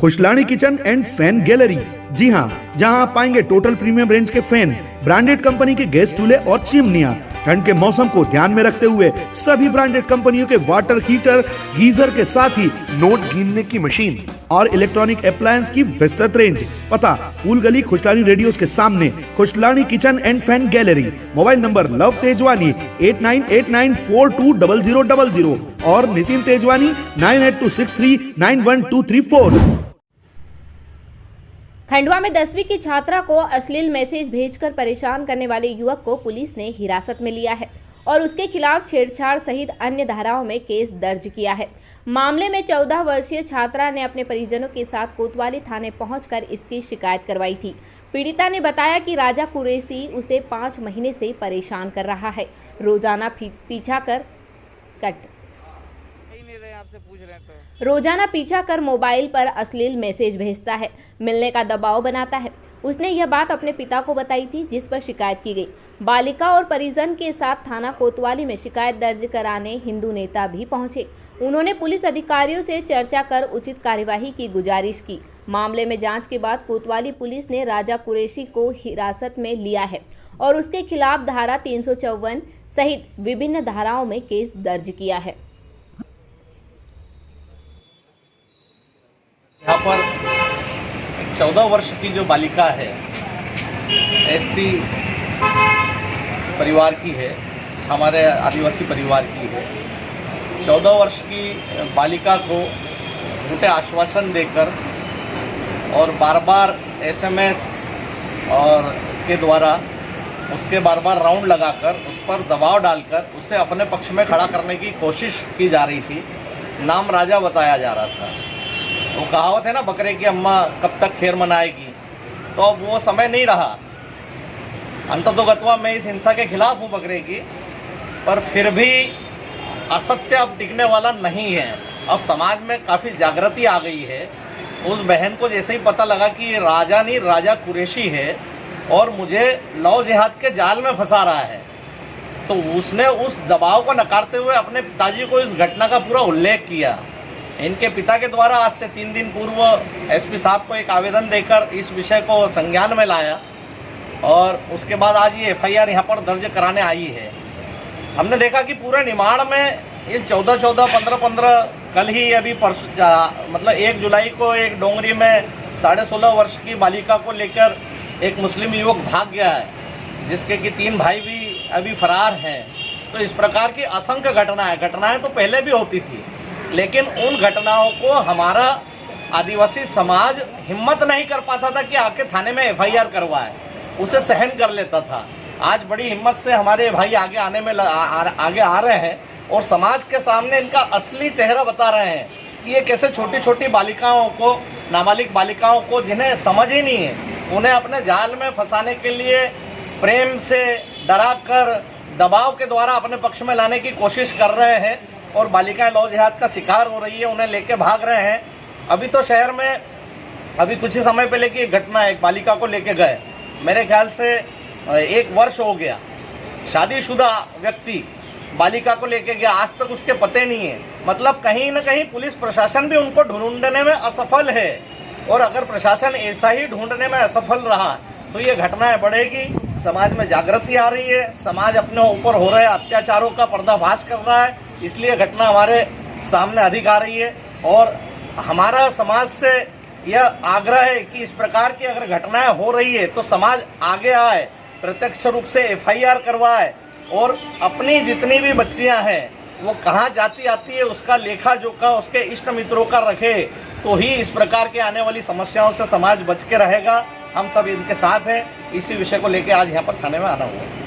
Khushlani kitchen and fan gallery. जी हाँ, जहाँ आप पाएंगे टोटल प्रीमियम रेंज के फैन, ब्रांडेड कंपनी के गैस चूल्हे और चिमनियाँ। ठंड के मौसम को ध्यान में रखते हुए सभी ब्रांडेड कंपनियों के वाटर हीटर, गीजर के साथ ही नोट गिनने की मशीन और इलेक्ट्रॉनिक अप्लायंस की विस्तृत रेंज। पता फूल गली खुशलानी रेडियोस के सामने, Khushlani kitchen and fan gallery. Mobile number love Tejwani 8989420000 और नितिन तेजवानी 9826391234। खंडवा में 10वीं की छात्रा को अश्लील मैसेज भेजकर परेशान करने वाले युवक को पुलिस ने हिरासत में लिया है और उसके खिलाफ छेड़छाड़ सहित अन्य धाराओं में केस दर्ज किया है। मामले में 14 वर्षीय छात्रा ने अपने परिजनों के साथ कोतवाली थाने पहुंचकर इसकी शिकायत करवाई थी। पीड़िता ने बताया कि राजा कुरैशी उसे 5 महीने से परेशान कर रहा है, रोजाना पीछा कर मोबाइल पर अश्लील मैसेज भेजता है, मिलने का दबाव बनाता है। उसने यह बात अपने पिता को बताई थी, जिस पर शिकायत की गई। बालिका और परिजन के साथ थाना कोतवाली में शिकायत दर्ज कराने हिंदू नेता भी पहुंचे। उन्होंने पुलिस अधिकारियों से चर्चा कर उचित कार्यवाही की गुजारिश की। मामले में जांच के बाद कोतवाली पुलिस ने राजा कुरैशी को हिरासत में लिया है और उसके खिलाफ धारा 354 सहित विभिन्न धाराओं में केस दर्ज किया है। यहाँ पर 14 वर्ष की जो बालिका है, एसटी परिवार की है, हमारे आदिवासी परिवार की है। 14 वर्ष की बालिका को झूठे आश्वासन देकर और बार बार एसएमएस और के द्वारा उसके बार बार राउंड लगाकर उस पर दबाव डालकर उसे अपने पक्ष में खड़ा करने की कोशिश की जा रही थी। नाम राजा बताया जा रहा था। वो कहावत है ना, बकरे की अम्मा कब तक खैर मनाएगी। तो अब वो समय नहीं रहा। अंततोगत्वा मैं इस हिंसा के खिलाफ हूँ बकरे की, पर फिर भी असत्य अब टिकने वाला नहीं है। अब समाज में काफ़ी जागृति आ गई है। उस बहन को जैसे ही पता लगा कि ये राजा नहीं, राजा कुरैशी है और मुझे लव जिहाद के जाल में फंसा रहा है, तो उसने उस दबाव को नकारते हुए अपने पिताजी को इस घटना का पूरा उल्लेख किया। इनके पिता के द्वारा आज से 3 दिन पूर्व एसपी साहब को एक आवेदन देकर इस विषय को संज्ञान में लाया और उसके बाद आज ये एफआईआर यहाँ पर दर्ज कराने आई है। हमने देखा कि पूरे निमाड़ में ये 14-14, 15-15, कल ही अभी परसों मतलब 1 जुलाई को एक डोंगरी में 16.5 वर्ष की बालिका को लेकर एक मुस्लिम युवक भाग गया है, जिसके कि 3 भाई भी अभी फरार हैं। तो इस प्रकार की असंख्य घटनाएं तो पहले भी होती थी, लेकिन उन घटनाओं को हमारा आदिवासी समाज हिम्मत नहीं कर पाता था कि आके थाने में एफआईआर करवाए, उसे सहन कर लेता था। आज बड़ी हिम्मत से हमारे भाई आगे आने में आगे आ रहे हैं और समाज के सामने इनका असली चेहरा बता रहे हैं कि ये कैसे छोटी छोटी बालिकाओं को, नाबालिग बालिकाओं को, जिन्हें समझ ही नहीं है, उन्हें अपने जाल में फंसाने के लिए प्रेम से डराकर दबाव के द्वारा अपने पक्ष में लाने की कोशिश कर रहे हैं और बालिकाएं लव जिहाद का शिकार हो रही है, उन्हें लेके भाग रहे हैं। अभी तो शहर में अभी कुछ ही समय पहले की एक घटना, एक बालिका को लेके गए, मेरे ख्याल से 1 वर्ष हो गया, शादीशुदा व्यक्ति बालिका को लेके गया, आज तक उसके पते नहीं है। मतलब कहीं ना कहीं पुलिस प्रशासन भी उनको ढूंढने में असफल है और अगर प्रशासन ऐसा ही ढूंढने में असफल रहा तो ये घटनाएं बढ़ेगी। समाज में जागृति आ रही है, समाज अपने ऊपर हो रहे अत्याचारों का पर्दाफाश कर रहा है, इसलिए घटना हमारे सामने अधिक आ रही है और हमारा समाज से यह आग्रह है कि इस प्रकार की अगर घटनाएं हो रही है तो समाज आगे आए, प्रत्यक्ष रूप से एफआईआर करवाए और अपनी जितनी भी बच्चियां हैं वो कहाँ जाती आती है उसका लेखा जोखा उसके इष्ट मित्रों का रखे, तो ही इस प्रकार के आने वाली समस्याओं से समाज बच के रहेगा। हम सब इनके साथ हैं। इसी विषय को लेकर आज यहाँ पर थाने में आना हुआ।